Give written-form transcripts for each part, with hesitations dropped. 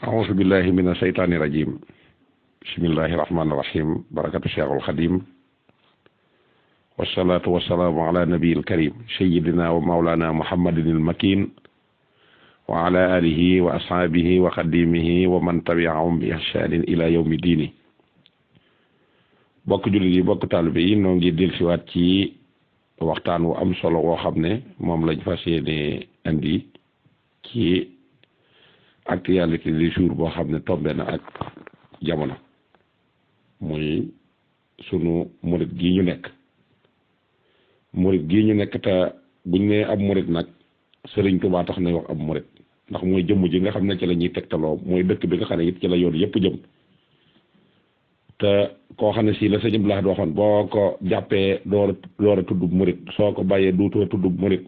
أعوذ بالله من الشيطان الرجيم بسم الله الرحمن الرحيم بركة الشيخ الخديم والصلاة والسلام على نبي الكريم سيدنا ومولانا محمد المكين وعلى آله وأصحابه وخديمه ومن تبعهم بإحسان إلى يوم الدين bokk jullit yi bokk taalibe yi noo ngi dellusiwaat ci waxtaan wu am solo woo xam ne moom lañ fas yéene indi ci actualité du jour boo xam ne tombé na ak jamono muy sunu murit gii ñu nekk te buñ ne ab murit nag Sëriñ Tuubaa tax na wax ab murit ndax mooy jëmm ji nga xam ne ci la ñuy tegtaloo mooy dëkk bi nga xam ne it ci la yoon yëpp jëm te koo xam ne si la sëñ Abdou Lahad waxoon boo ko jàppee door a tuddub murit soo ko bàyyee duutoo tuddub murit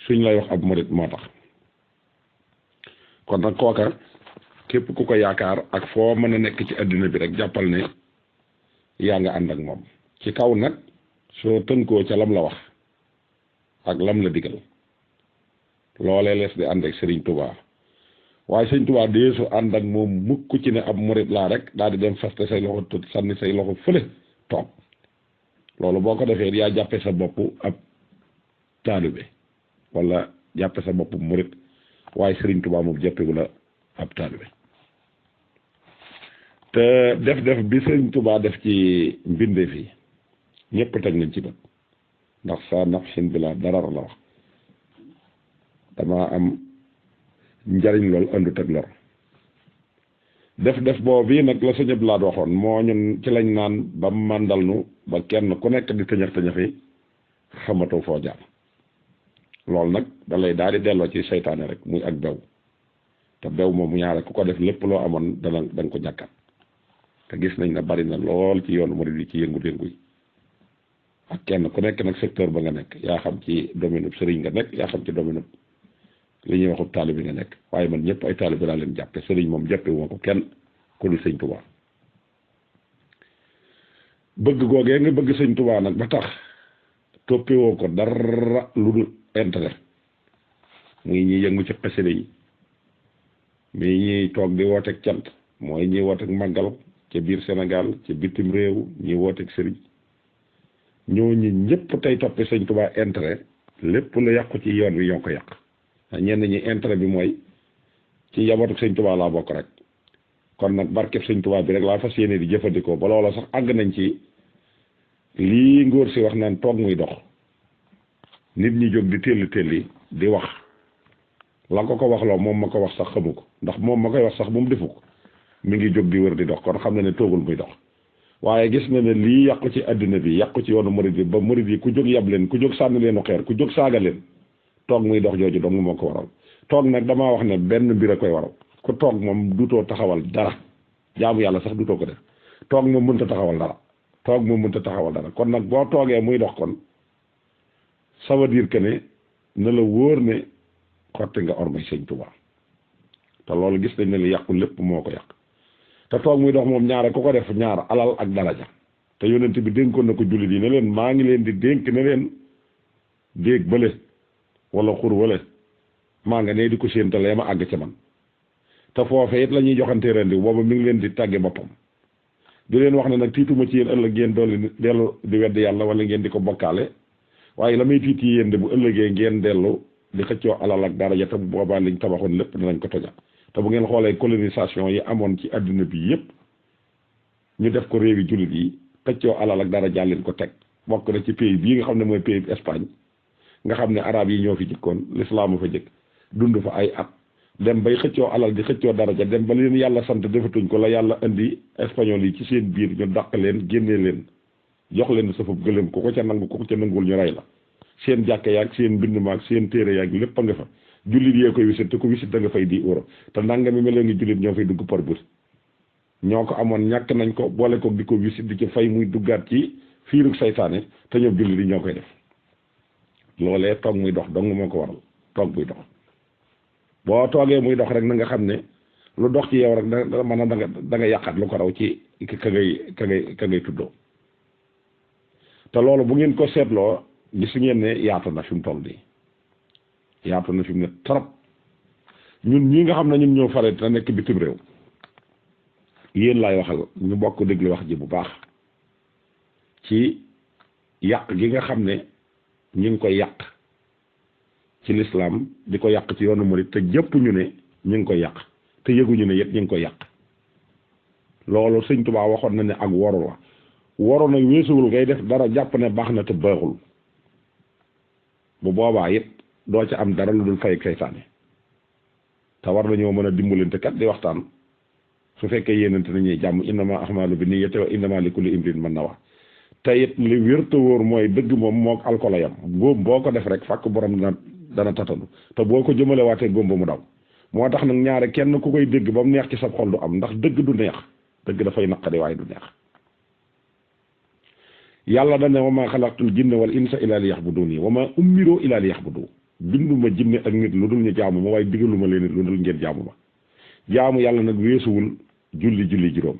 suñ lay wax ab murit moo tax kon nag kooka képp ku ko yaakaar ak foo mën a nekk ci adduna bi rek jàppal ne yaa nga ànd ak moom ci kaw nag soo tënkoo ca lam la wax ak lam la digal loolee lees di ànd ak Sëriñ Tuubaa waaye Sëriñ Tuubaa deesu ànd ak moom mukk ci ne ab murit laa rek daal di dem faste say loxo tut sànni say loxo fële toog loolu boo ko defee yaa jàppe sa bopp ab taalibe wala jàppe sa bopp murit waaye Sëriñ Tuubaa moom jàppewu la ab taalibe te def bi Sëriñ Tuubaa def ci mbindeef yi ñëpp teg nañ ci bët ndax sa nafsin bi la darar la wax dama am njariñ loolu andut ak lor def boobu bii nag la sëñ Abdou Lahad waxoon moo ñun ci lañ naan ba màndal nu ba kenn ku nekk di tëñëx-tëñëxi xamatoo foo jaar loolu nag da lay daal di delloo ci seytaane rek muy ak bew te bew moom ñaare ku ko def lépp loo amoon da nga ko ñàkkat te gis nañ ne bari na lool ci yoonu murid yi ci yëngu-yëngu yi ak kenn ku nekk nag secteur ba nga nekk yaa xam ci domaine ub sëriñ nga nekk yaa xam ci domaine ub li ñuy waxub taalibe bi nga nekk waaye man ñëpp ay taalibe laa leen jàppe sëriñ moom jàppe wu ma ko kenn ku dul sëñ Tuubaa bëgg googee nga bëgg sëñ Tuubaa nag ba tax toppewoo ko dara lu dul intérêt muy ñuy yëngu ci xasida yi muy ñuy toog di wooteeg cant mooy ñuy wooteeg màggal ca biir Sénégal ca bitim réew ñuy wooteeg sëriñ ñooñu ñëpp tey toppe sëñ Tuubaa intérêt lépp lu yàqu ci yoon wi ñoo ko yàq ñenn ñi intérêt bi mooy ci njabootu sëñ Tuubaa laa bokk rek kon nag barkeb sëñ Tuubaa bi rek laa fas yéene di jëfandikoo ba loola sax àgg nañ ci lii ngóor si wax naan toog muy dox nit ñi jóg di telli di wax la ko wax loo moom ma ko wax sax xamu ko ndax moom ma koy wax sax moom defu ko mi ngi jóg di wër di dox kon xam na ne toogul muy dox waaye gis na ne lii yàqu ci adduna bi yàqu ci yoonu murid bi ba murid yi ku jóg yab leen ku jóg sànni leenu xeer ku jóg saaga leen toog muy dox jooju dong moo ko waral toog nag damaa wax ne benn mbir a koy waral ku toog moom dutoo taxawal dara jaamu yàlla sax dutoo ko def toog moom mënta taxawal dara kon nag boo toogee muy dox kon ça veut dire que ne na la wóor ne xotti nga ormay sëñ Tuubaa te loolu gis nañ ne li yàqu lépp moo ko yàq te toog muy dox moom ñaare ku ko def ñaar alal ak daraja te yonent bi dénkoon na ko jullit yi ne leen maa ngi leen di dénk ne leen déeg bële wala xur wala maa nga ne di ko séentalee ma àgg ca man te foofee it la ñuy joxante rendi booba mi ngi leen di tàgge boppam di leen wax ne nag tiituma ci yéen ëllëg ngeen dellu di wedd yàlla wala ngeen di ko bokkaale waaye la may tiit yi yéen de bu ëllëgee ngeen dellu di xëccoo alal ak daraja te bu boobaa liñ tabaxoon lépp danañ ko toja te bu ngeen xoolee colonisation yi amoon ci adduna bi yëpp ñu def ko réewi jullit yi xëccoo alal ak daraja leen ko teg bokk na ci pays bii nga xam ne mooy pays Espagne nga xam ne arab yi ñoo fi jëkkoon l'islam fa jëkk dund fa ay at dem bay xëccoo alal di xëccoo daraja dem ba leen yàlla sant defatuñ ko la yàlla indi espagnol yi ci seen biir ñu dàq leen génnee leen jox leen sa foofu gëlëm ku ko ca nangu ku ko ca nanguwul ñu rey la seen jàkka yaag seen mbind maag seen téere yaag lépp a nga fa jullit yee koy wisit te ku wisit da nga fay 10 euros te nangami mel ngi jullit ñoo fay dugg par bés ñoo ko amoon ñàkk nañ ko boole ko di ko wisit di ci fay muy duggaat ci fiirug saytaane te ñoom jullit yi ñoo koy def loolee toog muy dox dong moo ko waral toog muy dox boo toogee muy dox rek na nga xam ne lu dox ci yow rek da mën a da nga yàqat lu ko raw ci ka ngay tuddoo te loolu bu ngeen ko seetloo gis ngeen ne yaatu na fi mu toll nii yaatu na fi mu ne trop ñun ñi nga xam ne ñun ñoo fare te nekk bitim réew yéen laay waxal ñu bokk déglu wax ji bu baax ci yàq gi nga xam ne ñi ngi koy yàq ci lislaam di ko yàq ci yoonu murit te jëpp ñu ne ñu ngi koy yàq te yëguñu ne yet ñu ngi koy yàq loolu sëñ Tuubaa waxoon na ne ak woru la woru nag weesuwul ngay def dara jàpp ne baax na te baaxul bu boobaa it doo ca am dara lu dul fay seytaane te war nañoo mën a dimbalante kat di waxtaan su fekkee yéenante nañuy jàmm innama ahmaalu bi niyyati wa innama li kulli imrin man nawaa te it li wér te wóor mooy dëgg moom moo alcool yam góom boo ko def rek fàkk borom dana tatanu te boo ko jëmale waatee góom ba mu daw moo tax nag ñaare kenn ku koy dégg ba mu neex ci sa xol du am ndax dëgg du neex dëgg dafay naqari waaye du neex yàlla da ne wa maa xalaqtul jinna wal insa illa li yaxbuduni wa maa ummiroo illa li yaxbudu binduma jinne ak nit lu dul ñu jaamu ma waaye digaluma leen lu dul ngeen jaamu ma jaamu yàlla nag weesuwul julli juróom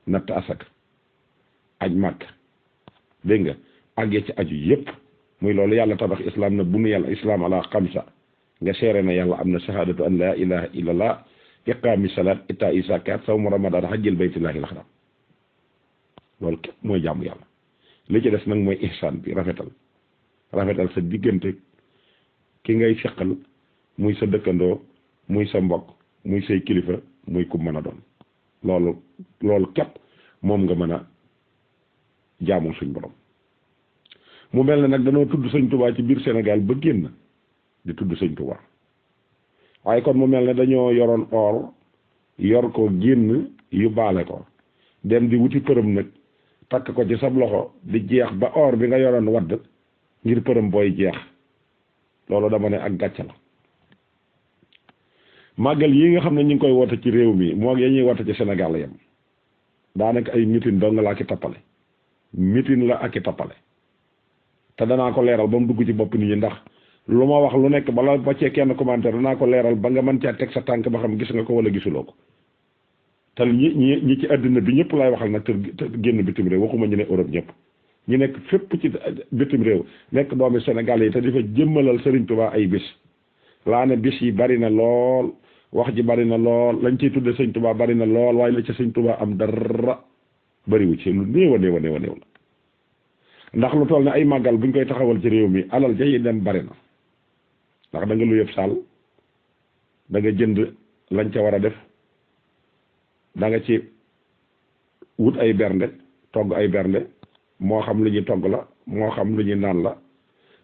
natt asak aj màkk dégg nga àggee ci aju yépp muy loolu yàlla tabax islam na bu nu yàlla islam ala xamsa nga seere na yàlla am na shahadatu an la ilaha illallah iqaami salat itaa i zakat sawmu ramadan hajjil baytillahi al-haram loolu képp mooy jaamu yàlla li ci des nag mooy ihsaan bi rafetal sa diggante ki ngay seqal muy sa dëkkandoo muy sa mbokk muy say kilifa muy ku mën a doon loolu képp moom nga mën a jaamu suñ borom mu mel ne nag danoo tudd sëñ Tuubaa ci biir Sénégal ba génn di tudd sëñ Tuubaa waaye kon mu mel ne dañoo yoroon or yor ko génn yu baale ko dem di wuti përëm nag takk ko ci sab loxo di jeex ba or bi nga yoroon wadd ngir përëm booy jeex loolu dama ne ak gàcce la màggal yi nga xam ne ñu ngi koy woote ci réew mi moo ya ñuy woote ci Sénégal la yem daanaka ay mitin dong la ak i tappale mitin la ak i tappale te danaa ko leeral ba mu dugg ci bopp nit ñi ndax lu ma wax lu nekk bala ba cee kenn commentaire danaa ko leeral ba nga mën caa teg sa tànk ba xam gis nga ko wala gisuloo ko te ñi ci àddina bi ñëpp laay waxal nag te génn bitim réew waxuma ñu ne Europe ñëpp ñu nekk fépp ci bitim réew nekk doomi Sénégal yi te di fa jëmmalal Serigne Touba ay bis laa ne bis yi bari na lool wax ji bari na lool lañ ciy tudde Sëñ Touba bari na lool waaye la ca Sëñ Touba am dara bariwu ci lu néew a néew la ndax lu toll ne ay màggal buñ koy taxawal ci réew mi alal ja yi dem bari na ndax da nga lu yëpp saal da nga jënd lañ ca war a def da nga ci wut ay bernde togg ay bernde moo xam lu ñuy togg la moo xam lu ñuy naan la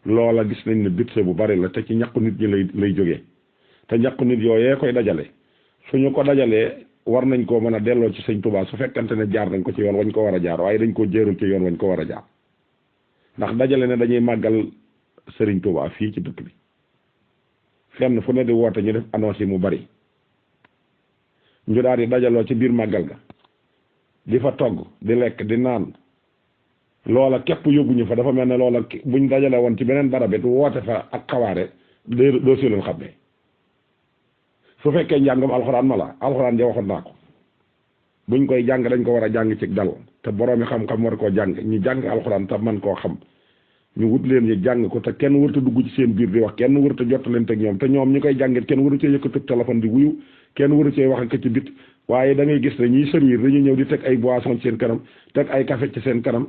loola gis nañ ne budget bu bari la te ci ñàkku nit ñi lay jógee te ñàkku nit yooyee koy dajale suñu ko dajalee war nañ koo mën a delloo ci Sëñ Tuubaa su fekkante ne jaar nañ ko ci yoon wañ ko war a jaar waaye dañ koo jéerul ci yoon wañ ko war a jaar ndax dajale ne dañuy màggal Sëriñ Tuubaa fii ci dëkk bi fenn fu ne di woote ñu def annonce yi mu bari ñu daal di dajaloo ci biir màggal ga di fa togg di lekk di naan loola képp yóbbuñu fa dafa mel ne loola buñ dajale woon ci beneen barab it woote fa ak xawaare doo si leen xam ne su fekkee njàngam alxuraan ma la alxuraan ja waxoon naa ko buñ koy jàng dañ ko war a jàng ci dal te boroomi xam-xam war koo jàng ñu jàng alxuraan te man koo xam ñu wut leen ñu jàng ko te kenn wërta dugg ci seen biir di wax kenn wërta jottalante ak ñoom te ñoom ñu koy jàngit kenn waru cee yëkkatu téléphone di wuyu kenn waru cee wax ak ci bit waaye da ngay gis ne ñiy servir dañuy ñëw di teg ay boisson ci seen kanam teg ay café ci seen kanam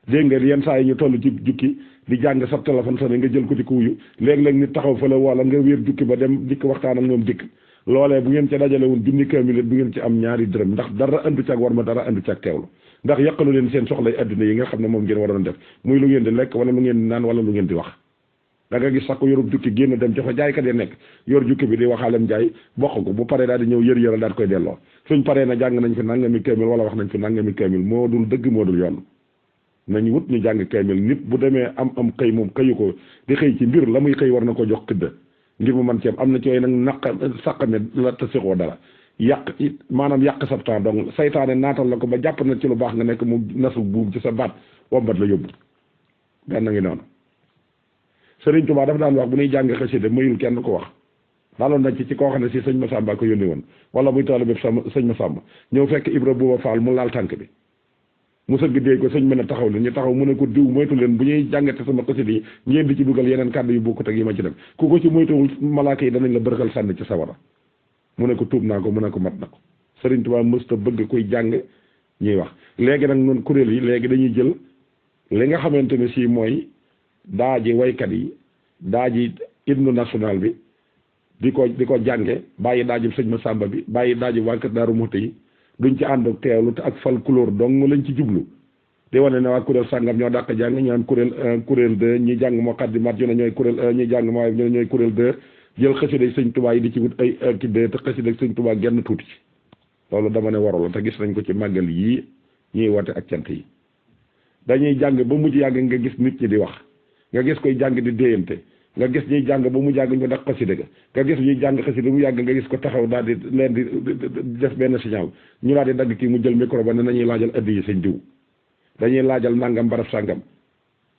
dégg nga yenn saa yi ñu toll ci jukki di jàng sa téléphone sa ne nga jël ko di ko wuyu léeg-léeg nit taxaw fa la wala nga wéer jukki ba dem dikk waxtaan ak ñoom dikk loolee bu ngeen ca dajale woon junni kaamil bu ngeen ci am ñaari dërëm ndax dara andu ci ak war ma dara andu ci ak teewlu ndax yàqalu leen seen soxlay adduna yi nga xam ne moom ngeen waroon def muy lu ngeen di lekk wala lu ngeen di naan wala lu ngeen di wax da nga gis sax ko yorub jukki génn dem ca fa jaaykat ya nekk yor jukki bi di waxaalem jaay bokk ko bu paree daal di ñëw yër daal koy delloo suñ paree na jàng nañ fi nangami kaamil wala wax nañ fi nangami kaamil moo dul dëgg moo dul yoon nañ wut ñu jàng kaamil nit bu demee am xëy moom xëyu ko di xëy ci mbir la muy xëy war na ko jox këdda ngir mu man ceeb am na ci yooyu nag saqame la te sixoo dara yàq maanaam yàq sa temps donc saytaane naatal la ko ba jàpp na ci lu baax nga nekk mu nasu buum ci sa baat wombat la yóbbu benn ngi noonu Sëriñ Tuubaa dafa daan wax bu ñuy jàng xasida mayul kenn ko wax daaloon na ci koo xam ne si sëñ Masamba ko yónni woon wala muy taalibe sëñ Masamba ñëw fekk Ibra Bouba Fall mu laal tànk bi mu sëgg dee ko sëñ mën a taxaw leen ñu taxaw mu ne ko diw moytu leen bu ñuy jàngate sama xasida yi ngeen di ci dugal yeneen kàddu yu bokkut ak yi ma ci def ku ko ci moytuwul malaaka yi danañ la bërxal sànni ci sawara mu ne ko tuub naa ko mu ne ko mat na ko Sëriñ Tuubaa mësta bëgg koy jàng ñuy wax léegi nag noonu kuréel yi léegi dañuy jël li nga xamante ne si mooy daaji waykat yi daaji hymne national bi di ko jànge bàyyi daaji sëñ Masamba bi bàyyi daaji waa kër Daaru Muxti yi duñ ci ànd teewlu te ak fal couleur dong lañ ci jublu di wane ne waa kuréel sàngam ñoo dàq jàng ñu naan kuréel 2 ñi jàng Muqaddimaat ñu ne ñooy kuréel ñi jàng Mawaahib ñu ne ñooy kuréel 2 jël xasida sëñ Tuubaa yi di ci wut ay ki dee te xasida sëñ Tuubaa genn tuuti ci loolu dama ne waru la te gis nañ ko ci màggal yii ñuy woote ak cant yi dañuy jàng ba mujj yàgg nga gis nit ñi di wax nga gis koy jàng di déyante nga gis ñuy jàng ba mu jàng ñu daq xasida ga nga gis ñuy jàng xasida mu yàgg nga gis ko taxaw daal di leen di def benn signal ñu daal di dagg kii mu jël micro ba ne nañuy laajal addi yi sëñ diw dañuy laajal nangam barab sàngam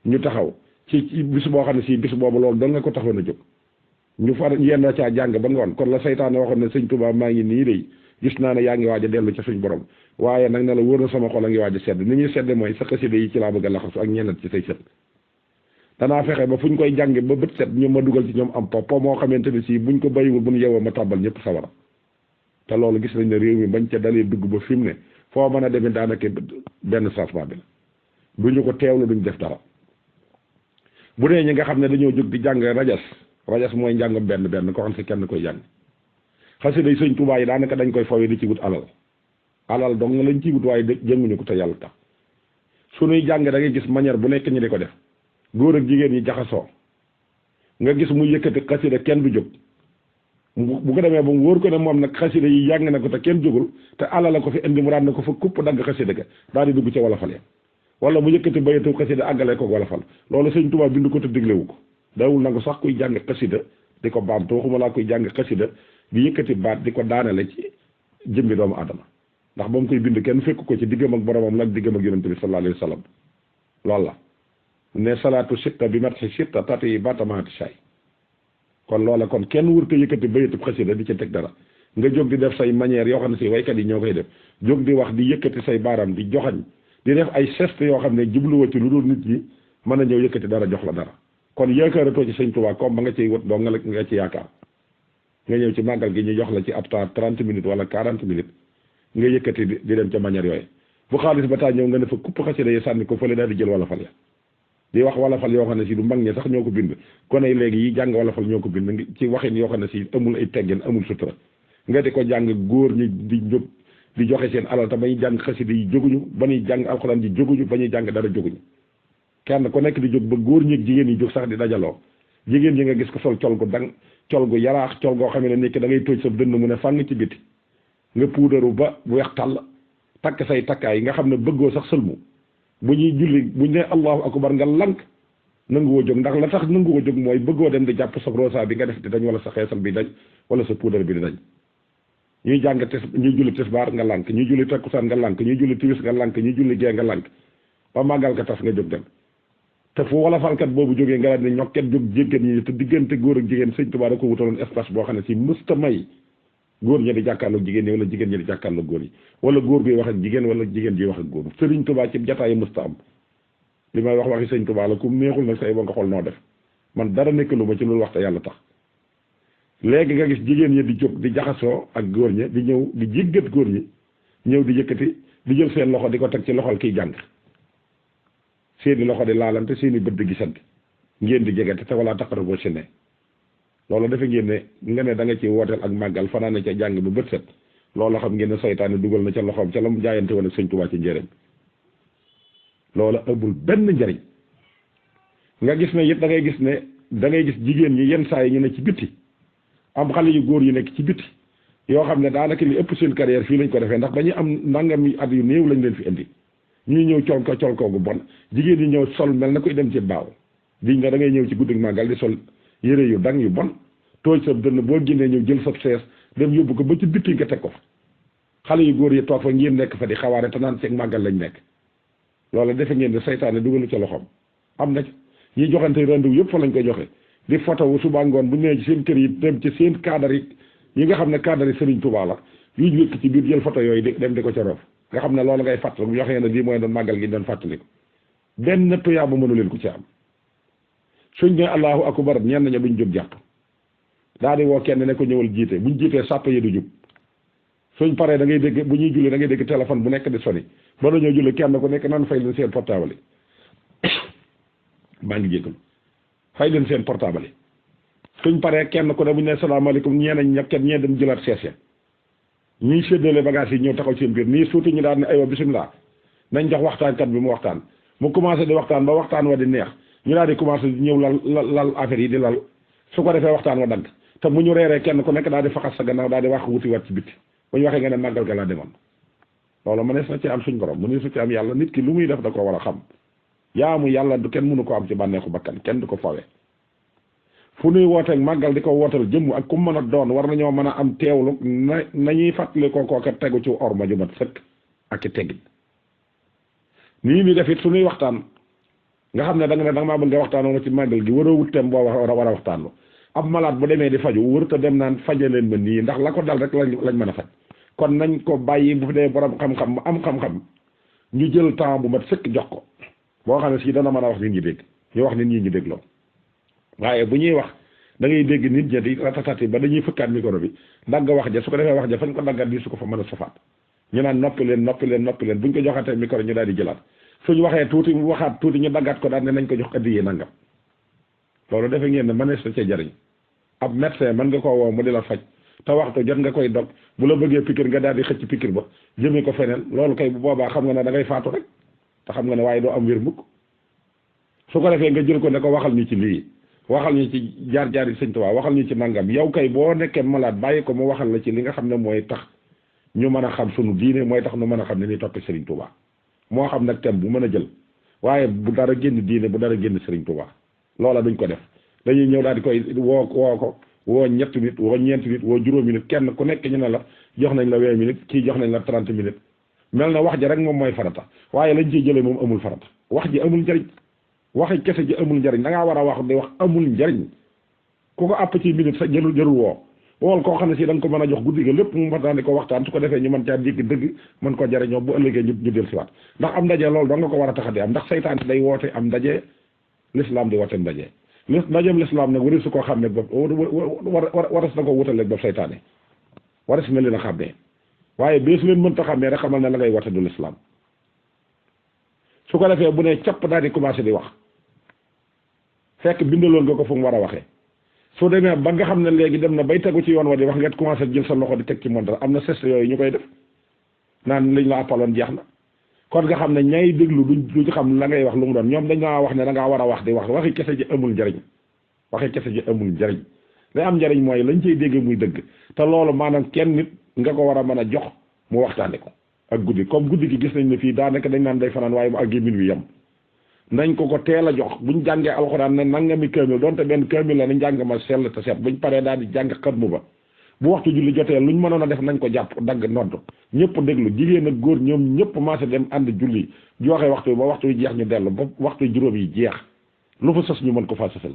ñu taxaw ci bis boo xam ne si bis boobu loolu dong nga ko taxawoon a jóg ñu far yenn caa jàng ba ngoon kon la saytaane waxoon ne sëñ Tuubaa maa ngi nii day gis naa ne yaa ngi waaj a dellu ca suñ borom waaye nag ne la wóor na sama xol a ngi waaj a sedd ni ñuy sedde mooy sa xasida yi ci laa bëgg a laxasu ak ñeneen ci say sët danaa fexe ba fu ñu koy jànge ba bët set ñu ma dugal ci ñoom am po moo xamante ne si buñ ko bàyyiwul bu ñu yeewoo ma tàbbal ñëpp sawara te loolu gis nañ ne réew mi bañ ca dalee dugg ba fi mu ne foo mën a demee daanaka benn changement bi la duñu ko teewlu duñ def dara bu dee ñi nga xam ne dañoo jóg di jàng rajas mooy njàngam benn ko xam si kenn koy jàng xasida yi sëñ Tuubaa yi daanaka dañ koy fawee di ci wut alal dong lañ ci wut waaye jënguñu ko te yàlla tax suñuy jàng da ngay gis manière bu nekk ñi di ko def góor ak jigéen ñi jaxasoo nga gis mu yëkkati xasida kenn du jóg bu ko demee ba mu wóor ko ne moom nag xasida yi yàng na ko te kenn jógul te alal la ko fi indi mu daan na ko fa kupp dagg xasida ga daal di dugg ca wolofal ya wala mu yëkkati bayatu xasida àggale ko wolofal loolu sëñ Tuubaa bind ko te diglewu ko dawul nangu sax kuy jàng xasida di ko baam te waxuma laa koy jàng xasida di yëkkati baat di ko daanale ci jëmmi doomu aadama ndax ba mu koy bind kenn fekk ko ci diggam ak boromam la ak diggam ak yonent bi sallallahu alayhi wa sallam loolu la ne salaatu sitta bi matxi sitta tati yi batamaati say kon loola kon kenn wër ko yëkkati bayatub xasida di ca teg dara nga jóg di def say manière yoo xam ne si waykat yi ñoo koy def jóg di wax di yëkkati say baaraam di joxañ di def ay geste yoo xam ne jubluwa ci lu dul nit ñi mën a ñëw yëkkati dara jox la dara kon yaakaaratoo ci sëñ Tuubaa comme ba nga ciy wut doo nga ci yaakaar nga ñëw ci màggal gi ñu jox la ci ab temps 30 minutes wala 40 minutes nga yëkkati di dem ca manière yooyu bu xaalis ba taa ñëw nga ne fa kupp xasida yi sànni ko fële daal di jël wala fal ya di wax wala fal yoo xam ne si du mag ñi sax ñoo ko bind kon ay léegi yi jàng wala fal ñoo ko bind ci waxin yoo xam ne si amul ay teggin amul sutura nga di ko jàng góor ñi di jóg di joxe seen alal te ba ñuy jàng xasida yi jóguñu ba ñuy jàng alxuraan ji jóguñu ba ñuy jàng dara jóguñu kenn ku nekk di jóg ba góor ñi ak jigéen yi jóg sax di dajaloo jigéen ñi nga gis ko sol col gu dang col gu yaraax col goo xam ne nekk da ngay tóoj sa dënn mu ne fàng ci biti nga puudaru ba weex tàll takk say takkaay nga xam ne bëggoo sax sëlmu bu ñuy julli bu ñu ne allahu akbar nga lank nanguwoo jóg ndax la tax nanguwoo jóg mooy bëggoo dem di jàpp sa rosa bi nga def di dañ wala sa xeesal bi dañ wala sa puudar bi di dañ ñuy jàng ñuy julli tisbaar nga lank ñuy julli takkusaan nga lank ñuy julli tiwis nga lank ñuy julli gee nga lank ba màggal ka tas nga jóg dem te fu wala falkat boobu jógee nga daal ne ñokket jóg jéggan ñi te diggante góor ak jigéen sëñ Tuubaa da ko wutaloon espace boo xam ne si mësta may góor ñi di jàkkaarloog jigéen ñi wala jigéen ñi di jàkkaarloog góor yi wala góor guy wax ak jigéen wala jigéen ji wax ak góor sëriñ Tuubaa ci jataayi mësta am li may wax waxi sëñ Tuubaa la ku neexul nag say ba nga xool noo def man dara nekk lu ma ci loolu waxta yàlla tax léegi nga gis jigéen ñi di jóg di jaxasoo ak góor ñi di ñëw di jéggat góor ñi ñëw di yëkkati di jël seen loxo di ko teg ci loxol kiy jàng seeni loxo di laalante seeni bët di gisante ngeen di jegante te wala taqara boo si ne loolu defe ngeen ne nga ne da nga ci wooteel ak màggal fanaane ca jàng bu bët set loolu xam ngeen ne saytaane dugal na ca loxoom ca la mu jaayante woon ak sëñ Tuubaa ci njëriñ loolu amul benn njariñ nga gis ne it da ngay gis ne da ngay gis jigéen ñi yenn saa yi ñu ne ci bitti am xale yu góor yu nekk ci bitti yoo xam ne daanaka li ëpp seen carrière fii lañ ko defee ndax dañuy am nangami at yu néew lañ leen fi indi ñuy ñëw col ko gu bon jigéen ñi ñëw sol mel na koy dem ci baaw diñ nga da ngay ñëw ci guddig màggal di sol yére yu dang yu bon tooj sa dënn boo génnee ñëw jël sa sees dem yóbbu ko ba ci bitti nga teg ko fa xale yu góor yi toog fa ngeen nekk fa di xawaare te naan ceeg màggal lañ nekk loolu defe ngeen ne saytaane dugalu ca loxoom am na ñi joxante rendez-vous yëpp fa lañ koy joxe di photo wu suba ngoon bu ñëwee ci seen kër yi dem ci seen cadre yi nga xam ne cadre yi Sëriñ Tuubaa la yuñ wékk ci biir jël photo yooyu di dem di ko ca rof nga xam ne loolu ngay fàttali bu joxee ne lii mooy doon màggal gi doon fàttali ko benn tuyaaba mënu leen ku ci am suñ ne allahu akbar ñenn ña duñ jóg jàpp daa di woo kenn ne ko ñëwal jiite buñ jiitee sàpp yi du jub suñ paree da ngay dégg bu ñuy julli da ngay dégg téléphone bu nekk di soni ba la ñoo julli kenn ku nekk nan fay leen seen portable yi maa ngi jéggalu fay leen seen portable yi suñ paree kenn ku ne bu ñu ne salaamaaleykum ñeenañ ñakket ñee dem jëlaat seese ñuy séddale bagage yi ñëw taxaw seen biir nii suuti ñu daal ne aywa bisimilah nañ jox waxtaankat bi mu waxtaan mu commencé di waxtaan ba waxtaan wa di neex ñu daal di commencé di ñëw lal affaire yi di lal su ko defee waxtaan wa dagg te mu ñu reeree kenn ku nekk daal di faxas sa gannaaw daal di wax wuti wat ci bitti bu ñu waxee nga ne màggal ga laa demoon loolu mënees na ci am suñ borom mënees na ci am yàlla nit ki lu muy def da ko war a xam jaamu yàlla du kenn mënu ko am ci bànneexu bakkan kenn du ko fawe fu nuy wooteeg màggal di ko wootal jëmm ak ku mën a doon war nañoo mën a am teewlu nañuy fàttali kooka tegu ci orma ju mat sëkk ak ci teggin nii ni def it su nuy waxtaan nga xam ne da nga ne da nga maa bëgg nga waxtaanoo ci màggal gi waroo wut tem boo war a waxtaanoo ab malade bu demee di faju wërta dem naan fajaleen ma nii ndax la ko dal rek lañ mën a faj kon nañ ko bàyyi bu dee borom xam-xam am xam-xam ñu jël temps bu mat sëkk jox ko boo xam ne si dana mën a wax nit ñi dégg ñu wax nit ñi ñu dégg loolu waaye bu ñuy wax da ngay dégg nit ñi di ratatati ba dañuy fëkkaat micro bi dagg wax ja su ko defee wax ja fañ ko daggat di su ko fa mën a safaat ñu naan noppi leen buñ ko joxatee micro ñu daal di jëlaat suñu waxee tuuti waxaat tuuti ñu daggaat ko daal ne nañ ko jox addiyee nangam loolu defe ngeen ne mënees na ca jariñ ab médecin mën nga koo woo mu di la faj te waxtu jot nga koy dog bu la bëggee pikir nga daal di xëcc pikir ba jëmee ko feneen loolu kay bu boobaa xam nga ne da ngay faatu rek te xam nga ne waaye doo am wér mukk su ko defee nga jël ko ne ko waxal ñu ci lii waxal ñu ci jaar-jaar yi sëñ Tuubaa waxal ñu ci nangam yow kay boo nekkee malade bàyyi ko mu waxal la ci li nga xam ne mooy tax ñu mën a xam sunu diine mooy tax nu mën a xam ne ni toppi Sëriñ Tuubaa moo xam nag thème bu mën a jël waaye bu dara génn diine bu dara génn Sëriñ Tuubaa loola duñ ko def dañuy ñëw daal di koy woo ñetti nit woo ñeenti nit woo juróomi nit kenn ku nekk ñu ne la jox nañ la 20 minutes kii jox nañ la 30 minutes mel na wax ji rek moom mooy farata waaye lañ ciy jëlee moom amul farata wax ji amul njariñ waxi kese ji amul njariñ da ngaa war a wax di wax amul njariñ ku ko àpp ci minute sa jërul woo wool koo xam ne si da nga ko mën a jox guddi ga lépp mu waxtaan di ko waxtaan su ko defee ñu mën caa dégg dëgg mën ko jariñoo bu ëllëgee ñu del siwaat ndax am ndaje loolu da nga ko war a tax di am ndax saytaan day woote am ndaje l'islam di woote ndaje ndajeem l'islam nag wari su ko xam ne bopp waras na ko wutaleeg bopp saytaane waras na leen a xàmmee waaye bee su leen mënta xàmmee rek xamal ne la ngay wote du l'islam su ko defee bu ne capp daal di commencé di wax fekk bindaloon nga ko fu mu war a waxee soo demee ba nga xam ne léegi dem na bay tegu ci yoon wa di wax nga commencé jël sa loxo di teg ci montar am na geste yooyu ñu koy def naan liñ la appaloon jeex na kon nga xam ne ñay déglu duñ xam la ngay wax lu mu doon ñoom dañ laa wax ne da ngaa war a wax di wax waxi kese ji amul njariñ waxi kese ji amul njariñ lay am njariñ mooy lañ cey dégg muy dëgg te loolu maanaam kenn nit nga ko war a mën a jox mu waxtaane ko ak guddi comme guddi gi gis nañ ne fii daanaka dañ naan day fanaan waaye mu àggee min wi yem nañ ko teel a jox buñ jàngee alxuraan ne nangami kaamil donte benn kaamil la nañ jàng ma sell te set buñ paree daal di jàng xatmu ba bu waxtu julli jotee luñ mënoon a def nañ ko jàpp dagg nodd ñëpp déglu jigéen ak góor ñoom ñëpp maase dem ànd julli joxe waxtu ba waxtu jeex ñu dellu ba waxtu juróom yi jeex lu fa sës ñu mën ko faa sësal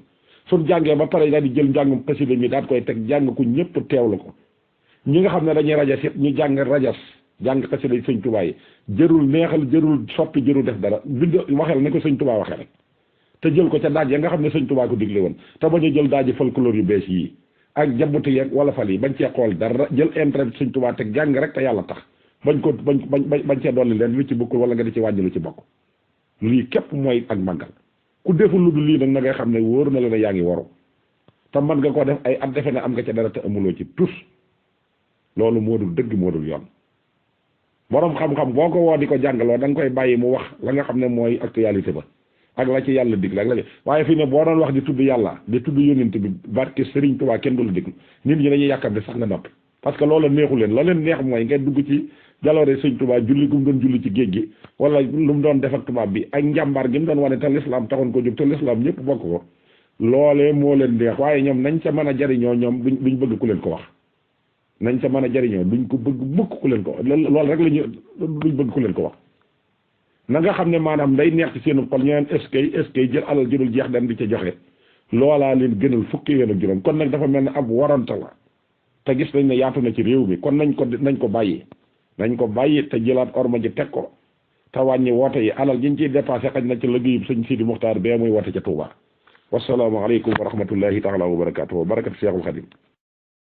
suñ jàngee ba pare daal di jël njàngum xasida mi daal koy teg jàng ko ñëpp teewlu ko ñi nga xam ne dañuy rajas it ñu jàng rajas jàng xasida sëñ Tuubaa yi jërul neexal jërul soppi jërul def dara bind waxel ne ko sëñ Tuubaa waxee rek te jël ko ca daaj ya nga xam ne sëñ Tuubaa ko digle woon te bañ a jël daaji folklore yu bees yii ak jabuti yeeg wala fal yi bañ cee xool dara jël intérêt sëñ Tuubaa teg jàng rek te yàlla tax bañ cee dolli leen lu ci bokkul wala nga di ci wàññi lu ci bokk lii képp mooy ak màggal ku deful lu dul lii nag na ngay xam ne wóor na la ne yaa ngi waru te mën nga ko def ay at defe ne am nga ca dara te amuloo ci tus loolu moo dul dëgg moo dul yoon borom xam-xam boo ko woo di ko jàngaloo da nga koy bàyyi mu wax la nga xam ne mooy actualité ba ak la ci yàlla dig ak la waaye fii ne boo doon wax di tudd yàlla di tudd yónent bi barke Serigne Touba kenn du la déglu nit ñi dañuy yàkkam sax nga noppi parce que loolu neexu leen la leen neex mooy ngeen dugg ci jaloore Serigne Touba julli gu mu doon julli ci géej gi wala lu mu doon def ak tubaab bi ak njàmbaar gi mu doon wane te l'islam taxoon ko jóg te l'islam ñëpp bokk ko loolee moo leen neex waaye ñoom nañ ca mën a jariñoo ñoom duñ bëgg ku leen ko wax nañ ca mën a jariñoo duñ ko bëgg mukk ku leen ko loolu rek lañu duñ bëgg ku leen ko wax na nga xam ne maanaam day neex ci seen xol ñu naan est-ce que jël alal jëlul jeex dem di ca joxe loolaa leen gënal fukki yoon ak juróom kon nag dafa mel ne ab warante la te gis nañ ne yaatu na ci réew mi kon nañ ko bàyyi nañ ko bàyyi te jëlaat orma ji teg ko te wàññi woote yi alal jiñ ciy dépassé xaj na ci liggéeyub sëñ Sidi Muxtaar bee muy woote ca Touba wassalaamu aleykum wa rahmatullahi taala wa barakatuh wa barakatu Cheikhul Khadim